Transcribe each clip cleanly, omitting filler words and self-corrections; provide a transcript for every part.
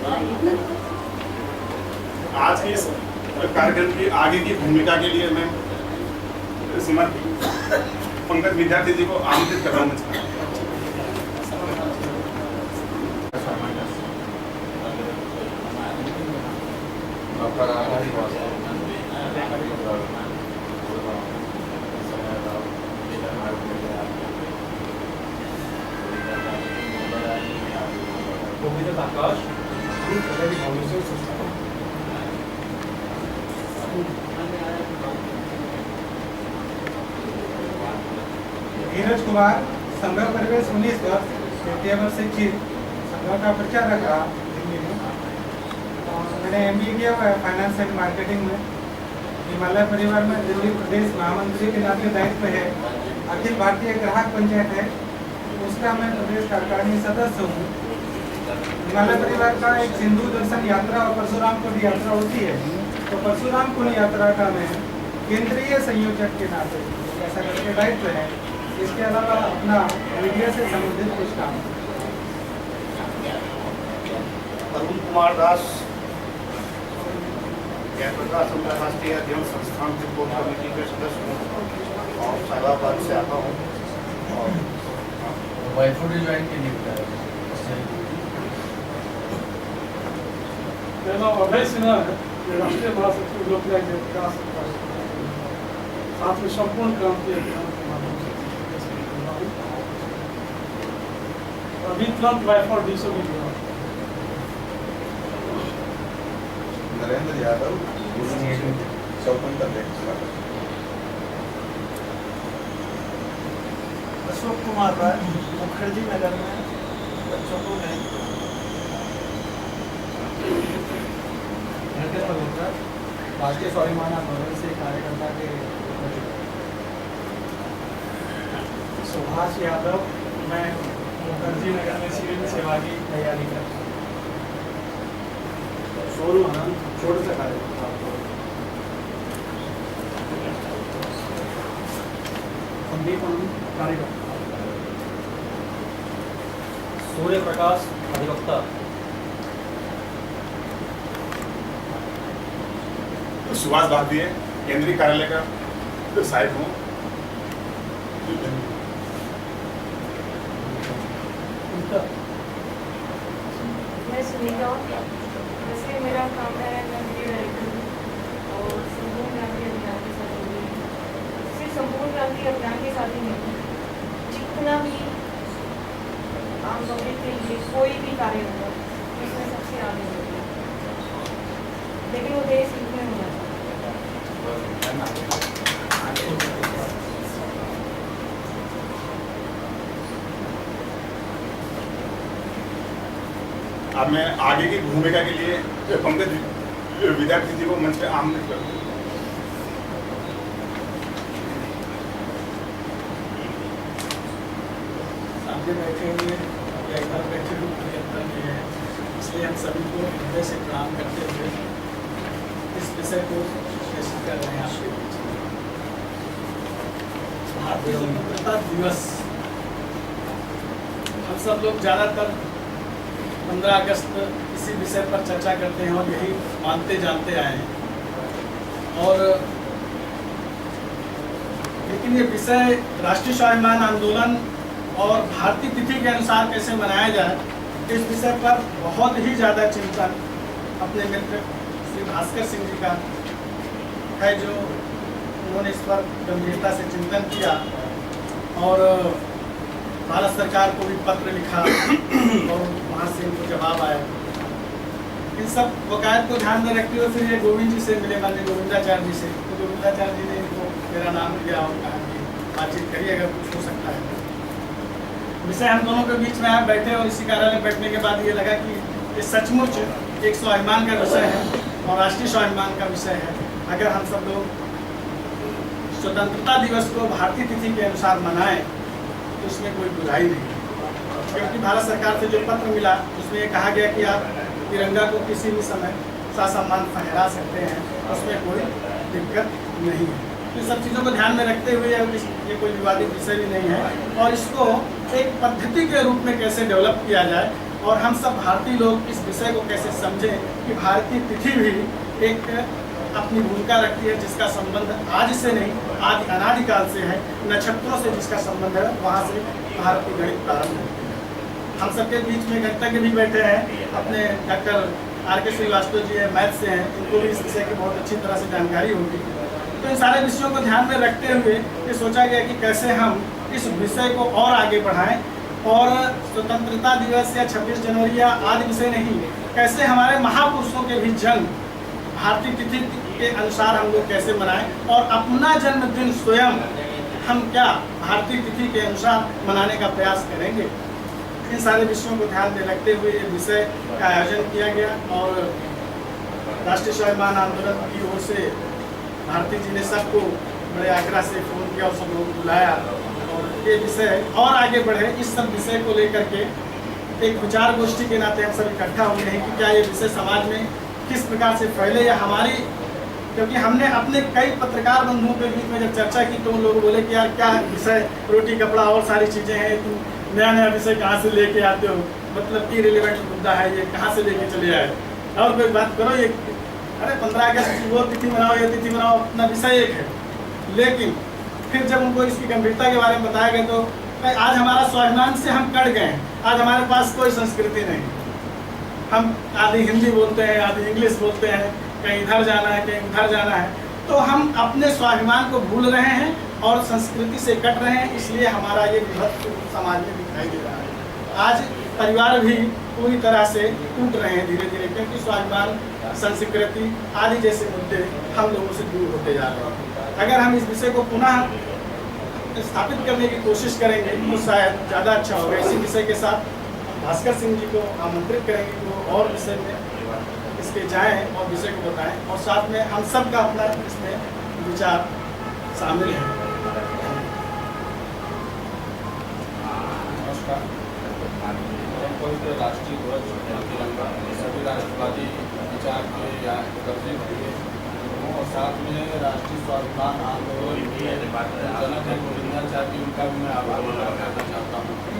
आज की इस कार्यक्रम की आगे की भूमिका के लिए मैं श्रीमान पंकज विद्यार्थी जी को आमंत्रित कर रहा हूँ। धीरज कुमार, संघ परिवेश 19 वर्ष, तृतीय वर्ष शिक्षित, संघ का प्रचारक रहा दिल्ली में। मैंने MBA किया हुआ है फाइनेंस एंड मार्केटिंग में। हिमालय परिवार में दिल्ली प्रदेश महामंत्री के नाते दायित्व है। अखिल भारतीय ग्राहक पंचायत है, उसका मैं प्रदेश कार्यकारिणी सदस्य हूँ। हिमालय परिवार का एक सिंधु दर्शन यात्रा और परशुराम कुंड यात्रा होती है, तो परशुराम कुंड यात्रा का मैं केंद्रीय संयोजक के नाते ऐसा करके दायित्व है। इसके अलावा अपना मीडिया से संबंधित कुछ काम। अरुण कुमार दास, जयप्रकाश अंतर्राष्ट्रीय अध्ययन संस्थान के कोर कमेटी के सदस्य हूँ और साहिबाबाद से आता हूँ। और वाइफोडी ज्वाइन के लिए मेरा नाम अभय सिन्हा है, राष्ट्रीय महासचिव लोक न्याय विकास साथ में संपूर्ण क्रांति अभियान के माध्यम से अभी तुरंत वाइफोड डीसो भी हुआ। नरेंद्र यादव, चौपन का अशोक कुमार राय, मुखर्जी नगर में बच्चों को नहीं। राष्ट्रीय स्वाभिमान आंदोलन से कार्यकर्ता के सुभाष यादव, मैं मुखर्जी नगर में सिविल सेवा की तैयारी कर रहा हूँ। सोनू आनंद, छोटे से कार्यकर्ता। संदीप आनंद, कार्यकर्ता। सूर्य प्रकाश, अधिवक्ता। सुभाष भारतीय, केंद्रीय कार्यालय का सहायक हूँ। मैं सुनीता, वैसे मेरा काम है मैं वीडियो डायरेक्टर हूँ और संपूर्ण क्रांति अभियान के साथ जुड़ी हूँ। सिर्फ संपूर्ण क्रांति अभियान के साथ ही नहीं, जितना भी आम पब्लिक के लिए कोई भी कार्य होगा उसमें सबसे आगे होगी, लेकिन वो देश हित में होना चाहिए। अब मैं आगे की भूमिका के लिए पंकज विद्यार्थी जी को मंच पे आमंत्रित करता हूँ। सामने बैठे हुए या इधर बैठे हुए प्रियंका जी हैं, इसलिए हम सभी को हृदय से प्रणाम करते हुए इस विषय को पेश कर रहे हैं आपके बीच। भारतीय स्वतंत्रता दिवस हम सब लोग ज़्यादातर 15 अगस्त इसी विषय पर चर्चा करते हैं और यही मानते जानते आए हैं। और लेकिन ये विषय राष्ट्रीय स्वाभिमान आंदोलन और भारतीय तिथि के अनुसार कैसे मनाया जाए, इस विषय पर बहुत ही ज़्यादा चिंतन अपने मित्र श्री भास्कर सिंह जी का है, जो उन्होंने इस पर गंभीरता से चिंतन किया और भारत सरकार को भी पत्र लिखा और वहाँ से इनको जवाब आया। इन सब वकायत को ध्यान में रखते हुए फिर ये गोविंद जी से मिले, माननीय गोविंदाचार्य जी से। तो गोविंदाचार्य जी ने इनको मेरा नाम लिया और कहा कि बातचीत करिए अगर कुछ हो सकता है। विषय हम दोनों के बीच में आप बैठे और इसी कार्यालय बैठने के बाद ये लगा कि ये सचमुच एक स्वाभिमान का विषय है और राष्ट्रीय स्वाभिमान का विषय है। अगर हम सब लोग स्वतंत्रता दिवस को भारतीय तिथि के अनुसार मनाएं तो उसमें कोई बुराई नहीं, क्योंकि भारत सरकार से जो पत्र मिला उसमें ये कहा गया कि आप तिरंगा को किसी भी समय ससम्मान फहरा सकते हैं, उसमें कोई दिक्कत नहीं है। तो सब चीज़ों को ध्यान में रखते हुए ये कोई विवादित विषय भी नहीं है और इसको एक पद्धति के रूप में कैसे डेवलप किया जाए और हम सब भारतीय लोग इस विषय को कैसे समझें कि भारतीय तिथि भी एक अपनी भूमिका रखती है, जिसका संबंध आज से नहीं आदि अनादिकाल से है। नक्षत्रों से जिसका संबंध है वहाँ से भारतीय गणित प्रारंभ है। हम सबके बीच में गणितज्ञ भी बैठे हैं, अपने डॉक्टर R.K. श्रीवास्तव जी है, मैथ से हैं, उनको भी इस विषय की बहुत अच्छी तरह से जानकारी होगी। तो इन सारे विषयों को ध्यान में रखते हुए ये सोचा गया कि कैसे हम इस विषय को और आगे बढ़ाएं और स्वतंत्रता दिवस या 26 जनवरी या आदि विषय नहीं, कैसे हमारे महापुरुषों के भी जन्म भारतीय तिथि के अनुसार हम लोग कैसे मनाएं और अपना जन्मदिन स्वयं हम क्या भारतीय तिथि के अनुसार मनाने का प्रयास करेंगे। इन सारे विषयों को ध्यान में रखते हुए ये विषय का आयोजन किया गया और राष्ट्रीय स्वाभिमान आंदोलन की ओर से भारती जी ने सबको बड़े आग्रह से फ़ोन किया और सब लोग बुलाया और ये विषय और आगे बढ़े। इस सब विषय को लेकर के एक विचार गोष्ठी के नाते हम सब इकट्ठा हुए हैं कि क्या ये विषय समाज में किस प्रकार से फैले या हमारी, क्योंकि हमने अपने कई पत्रकार बंधुओं के बीच में जब चर्चा की तो उन लोग बोले कि यार क्या विषय रोटी कपड़ा और सारी चीज़ें हैं, तुम नया नया विषय कहाँ से लेके आते हो, मतलब इररिलेवेंट मुद्दा है ये, कहाँ से लेके चले आए और कोई बात करो। ये अरे 15 अगस्त वो तिथि मनाओ ये तिथि मनाओ, अपना विषय एक है। लेकिन फिर जब उनको इसकी गंभीरता के बारे में बताया गया तो आज हमारा स्वाभिमान से हम कट गए, आज हमारे पास कोई संस्कृति नहीं, हम आधी हिंदी बोलते हैं आधी इंग्लिश बोलते हैं, कहीं इधर जाना है कहीं उधर जाना है, तो हम अपने स्वाभिमान को भूल रहे हैं और संस्कृति से कट रहे हैं। इसलिए हमारा ये विभक्त समाज में दिखाई दे रहा है। आज परिवार भी पूरी तरह से टूट रहे हैं धीरे धीरे, क्योंकि स्वाभिमान संस्कृति आदि जैसे मुद्दे हम लोगों से दूर होते जा रहे हैं। अगर हम इस विषय को पुनः स्थापित करने की कोशिश करेंगे तो शायद ज़्यादा अच्छा होगा। इसी विषय के साथ भास्कर सिंह जी को आमंत्रित करेंगे कि वो और विषय में इसके जाएं और विषय को बताएं और साथ में हम सब का अपना इसमें विचार शामिल है। नमस्कार। पवित्र राष्ट्रीय ध्वज तिरंगा सभी राष्ट्रवादी विचार के यहाँ एकत्रित हुए और साथ में राष्ट्रीय स्वाभिमान आंदोलन के जनक है गोविंदाचार्य जी, उनका भी मैं आभार करना चाहता हूँ कि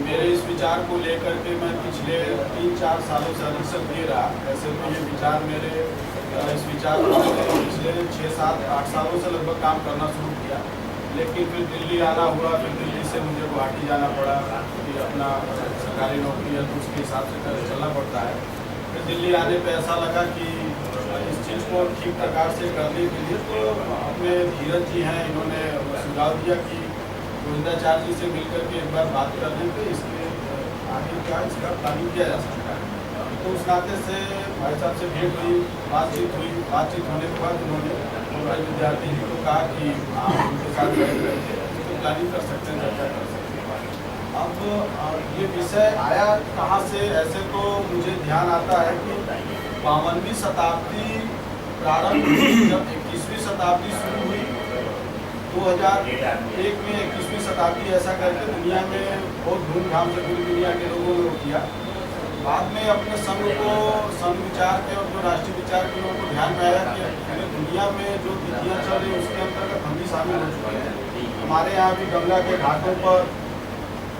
मेरे इस विचार को लेकर के मैं पिछले 3-4 सालों से अधिक सक्रिय रहा। वैसे तो ये विचार मेरे इस विचार को पिछले 6-7-8 सालों से लगभग काम करना शुरू किया, लेकिन फिर दिल्ली आना हुआ, फिर दिल्ली से मुझे गुवाहाटी जाना पड़ा कि अपना सरकारी नौकरी है तो उसके हिसाब से चलना पड़ता है। फिर दिल्ली आने पे ऐसा लगा कि इस चीज़ को ठीक प्रकार से करने के लिए तो अपने धीरज जी हैं, इन्होंने सुझाव दिया कि गोविंदाचार्य जी से मिलकर के एक बार बात कर लें तो इसके आगे क्या इसका प्लानिंग किया जा सकता है। तो उस नाते से भाई साहब से भेंट हुई, बातचीत होने के बाद उन्होंने हमारे विद्यार्थी जी को कहा कि आप उनके साथ तो प्लानिंग कर सकते हैं, चर्चा कर सकते हैं। अब ये विषय आया कहाँ से, ऐसे तो मुझे ध्यान आता है कि 52वीं शताब्दी प्रारंभ हुई, जब 21वीं शताब्दी शुरू हुई 2001 में 21वीं शताब्दी ऐसा करके दुनिया में बहुत धूमधाम से पूरी दुनिया के लोगों ने किया। बाद में अपने संघ विचार के और जो राष्ट्रीय विचार के लोगों को ध्यान में आया कि पूरी दुनिया में जो तिथियाँ चल रही उसके अंतर्गत हम भी शामिल हो चुके हैं। हमारे यहाँ भी गंगा के घाटों पर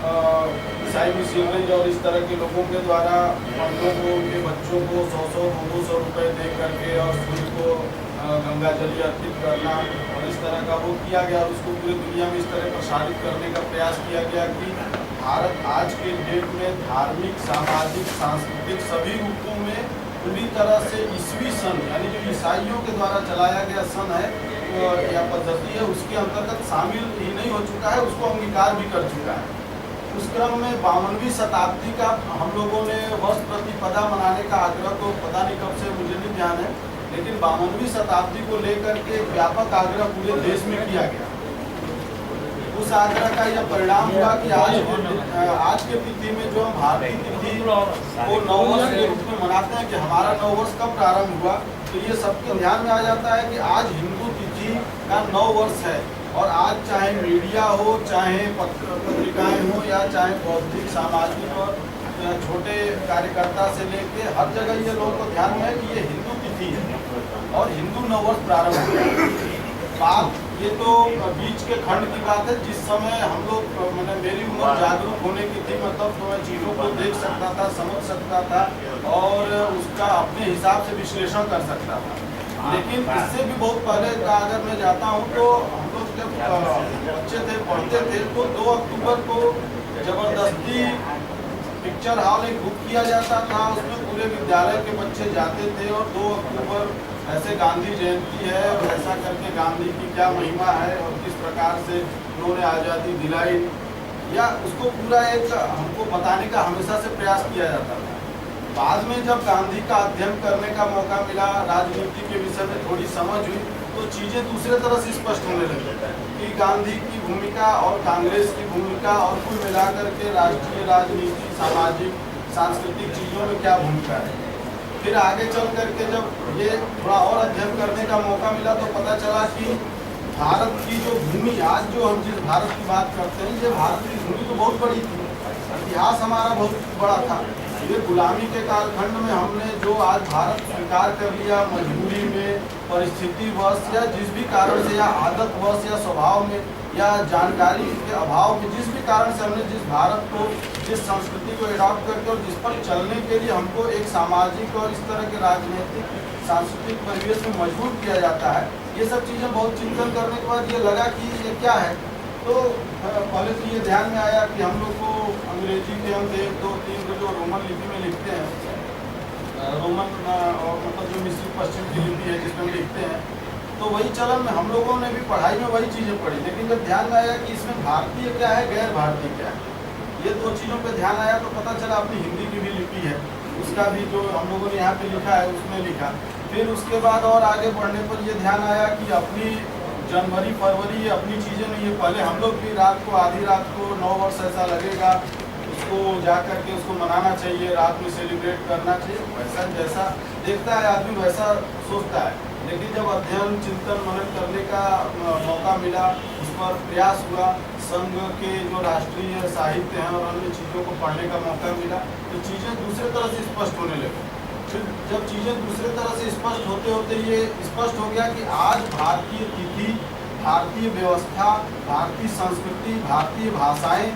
ईसाई मिशनरीज और इस तरह के लोगों के द्वारा मर्दों को उनके बच्चों को 100-200 रुपये दे करके और सूर्य को गंगा जल अर्पित करना और इस तरह का वो किया गया और उसको पूरी दुनिया में इस तरह प्रसारित करने का प्रयास किया गया कि भारत आज के डेट में धार्मिक, सामाजिक, सांस्कृतिक सभी रूपों में पूरी तरह से ईसवी सन यानी जो ईसाइयों के द्वारा चलाया गया सन है या पद्धति है उसके अंतर्गत शामिल ही नहीं हो चुका है, उसको अंगीकार भी कर चुका है। उस क्रम में 52वीं शताब्दी का हम लोगों ने वर्ष प्रतिपदा मनाने का आग्रह तो पता नहीं कब से मुझे नहीं ध्यान है, लेकिन 52वीं शताब्दी को लेकर के व्यापक आग्रह पूरे देश में किया गया। उस आग्रह का यह परिणाम हुआ कि आज के तिथि में जो हम भारतीय तिथि को नववर्ष के रूप में मनाते हैं कि हमारा नववर्ष कब प्रारंभ हुआ, तो ये सबके ध्यान में आ जाता है कि आज हिंदू तिथि का नववर्ष है। और आज चाहे मीडिया हो, चाहे पत्रिकाएं हो या चाहे बौद्धिक, सामाजिक और छोटे कार्यकर्ता से लेके हर जगह ये लोगों को ध्यान में है कि ये हिंदू तिथि है और हिंदू नववर्ष प्रारंभ हुआ। बात ये तो बीच के खंड की बात है, जिस समय हम लोग मतलब मेरी उम्र जागरूक होने की थी, मतलब तो मैं चीज़ों को देख सकता था, समझ सकता था और उसका अपने हिसाब से विश्लेषण कर सकता था। लेकिन इससे भी बहुत पहले का अगर मैं जाता हूँ तो हम लोग जब बच्चे थे, पढ़ते थे, तो 2 अक्टूबर को जबरदस्ती पिक्चर हॉल एक बुक किया जाता था, उसमें पूरे विद्यालय के बच्चे जाते थे और 2 अक्टूबर ऐसे गांधी जयंती है और ऐसा करके गांधी की क्या महिमा है और किस प्रकार से उन्होंने आज़ादी दिलाई, या उसको पूरा एक हमको बताने का हमेशा से प्रयास किया जाता था। बाद में जब गांधी का अध्ययन करने का मौका मिला, राजनीति के विषय में थोड़ी समझ हुई, तो चीज़ें दूसरे तरह से स्पष्ट होने लगी कि गांधी की भूमिका और कांग्रेस की भूमिका और कुल मिलाकर के राष्ट्रीय राजनीति, सामाजिक, सांस्कृतिक चीज़ों में क्या भूमिका है। फिर आगे चल करके जब ये थोड़ा और अध्ययन करने का मौका मिला तो पता चला कि भारत की जो भूमि, आज जो हम जिस भारत की बात करते हैं, ये भारत की भूमि तो बहुत बड़ी थी, इतिहास हमारा बहुत बड़ा था। ये गुलामी के कालखंड में हमने जो आज भारत स्वीकार कर लिया, मजबूरी में, परिस्थितिवश या जिस भी कारण से, या आदतवश या स्वभाव में या जानकारी के अभाव में, जिस भी कारण से हमने जिस भारत को, जिस संस्कृति को एडॉप्ट करके और जिस पर चलने के लिए हमको एक सामाजिक और इस तरह के राजनीतिक सांस्कृतिक परिवेश में मजबूर किया जाता है, ये सब चीज़ें बहुत चिंतन करने के बाद ये लगा कि ये क्या है। तो पहले तो ये ध्यान में आया कि हम लोग को अंग्रेजी के हम 1, 2, 3 जो रोमन लिपि में लिखते हैं, रोमन और मतलब जो मिश्रित पश्चिम की लिपि है जिसमें हम लिखते हैं, तो वही चलन में हम लोगों ने भी पढ़ाई में वही चीज़ें पढ़ी। लेकिन जब ध्यान में आया कि इसमें भारतीय क्या है, गैर भारतीय क्या है, ये 2 चीज़ों पे ध्यान आया तो पता चला अपनी हिंदी की भी लिपि है, उसका भी जो हम लोगों ने यहाँ पे लिखा है उसमें लिखा। फिर उसके बाद और आगे बढ़ने पर ये ध्यान आया कि अपनी जनवरी फरवरी ये अपनी चीज़ें नहीं है। पहले हम लोग भी रात को, आधी रात को, 9 वर्ष ऐसा लगेगा, उसको जा कर के उसको मनाना चाहिए, रात में सेलिब्रेट करना चाहिए, वैसा जैसा देखता है आदमी वैसा सोचता है। लेकिन जब अध्ययन, चिंतन, मनन करने का मौका मिला, उस पर प्रयास हुआ, संघ के जो राष्ट्रीय साहित्य हैं और अन्य चीज़ों को पढ़ने का मौका मिला, तो चीज़ें दूसरे तरह से स्पष्ट होने लगी। फिर जब चीज़ें दूसरे तरह से स्पष्ट होते होते ये स्पष्ट हो गया कि आज भारतीय तिथि, भारतीय व्यवस्था, भारतीय संस्कृति, भारतीय भाषाएं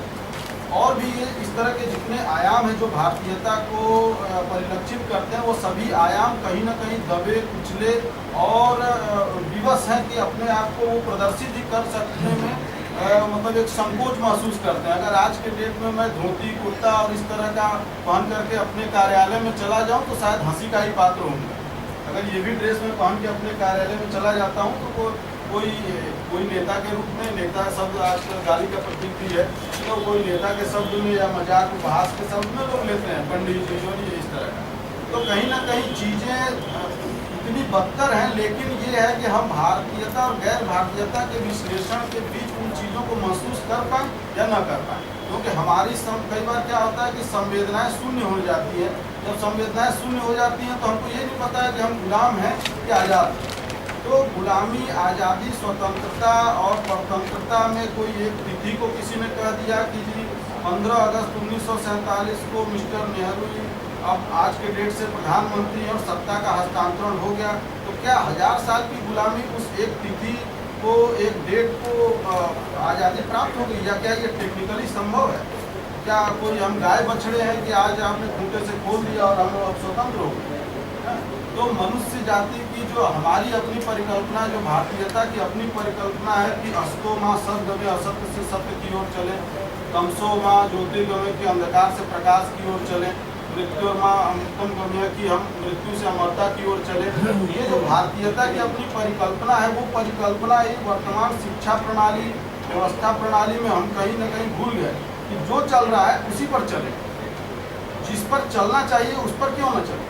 और भी ये इस तरह के जितने आयाम हैं जो भारतीयता को परिलक्षित करते हैं, वो सभी आयाम कहीं ना कहीं दबे, कुचले और विवश हैं कि अपने आप को वो प्रदर्शित ही कर सकने में मतलब एक संकोच महसूस करते हैं। अगर आज के डेट में मैं धोती, कुर्ता और इस तरह का पहन करके अपने कार्यालय में चला जाऊं तो शायद हंसी का ही पात्र होऊंगा। अगर ये भी ड्रेस में पहन के अपने कार्यालय में चला जाता हूं तो कोई नेता के रूप में, नेता शब्द आजकल गाली का प्रतीक भी है, तो कोई नेता के शब्द में या मजाक उपहास के शब्द में लोग लेते हैं, पंडित जी जो नहीं, इस तरह का। तो कहीं ना कहीं चीज़ें इतनी बदतर हैं, लेकिन ये है कि हम भारतीयता और गैर भारतीयता के विश्लेषण के बीच उन चीज़ों को महसूस कर पाएँ या न कर पाएँ। क्योंकि हमारी कई बार क्या होता है कि संवेदनाएं शून्य हो जाती है। जब संवेदनाएं शून्य हो जाती हैं तो हमको ये नहीं पता है कि हम गुलाम हैं कि आज़ाद। तो गुलामी, आज़ादी, स्वतंत्रता और परतंत्रता में कोई एक तिथि को किसी ने कह दिया कि जी 15 अगस्त 1947 को मिस्टर नेहरू अब आज के डेट से प्रधानमंत्री और सत्ता का हस्तांतरण हो गया, तो क्या 1000 साल की गुलामी उस एक तिथि को, एक डेट को आज़ादी प्राप्त हो गई, या क्या ये टेक्निकली संभव है? क्या कोई हम गाय बछड़े हैं कि आज आपने खूंटे से खोल दिया और हम लोग अब स्वतंत्र हो गए? तो मनुष्य जाति की जो हमारी अपनी परिकल्पना, जो भारतीयता की अपनी परिकल्पना है कि असतो माँ सद्गमे, असत्य से सत्य की ओर चले, तमसो माँ ज्योतिर्गमय के अंधकार से प्रकाश की ओर चले, मृत्यु माँ अमृतम गम्य की हम मृत्यु से अमरता की ओर चले। ये जो भारतीयता की अपनी परिकल्पना है, वो परिकल्पना ही वर्तमान शिक्षा प्रणाली, व्यवस्था प्रणाली में हम कहीं ना कहीं भूल गए कि जो चल रहा है उसी पर चले, जिस पर चलना चाहिए उस पर क्यों न चले।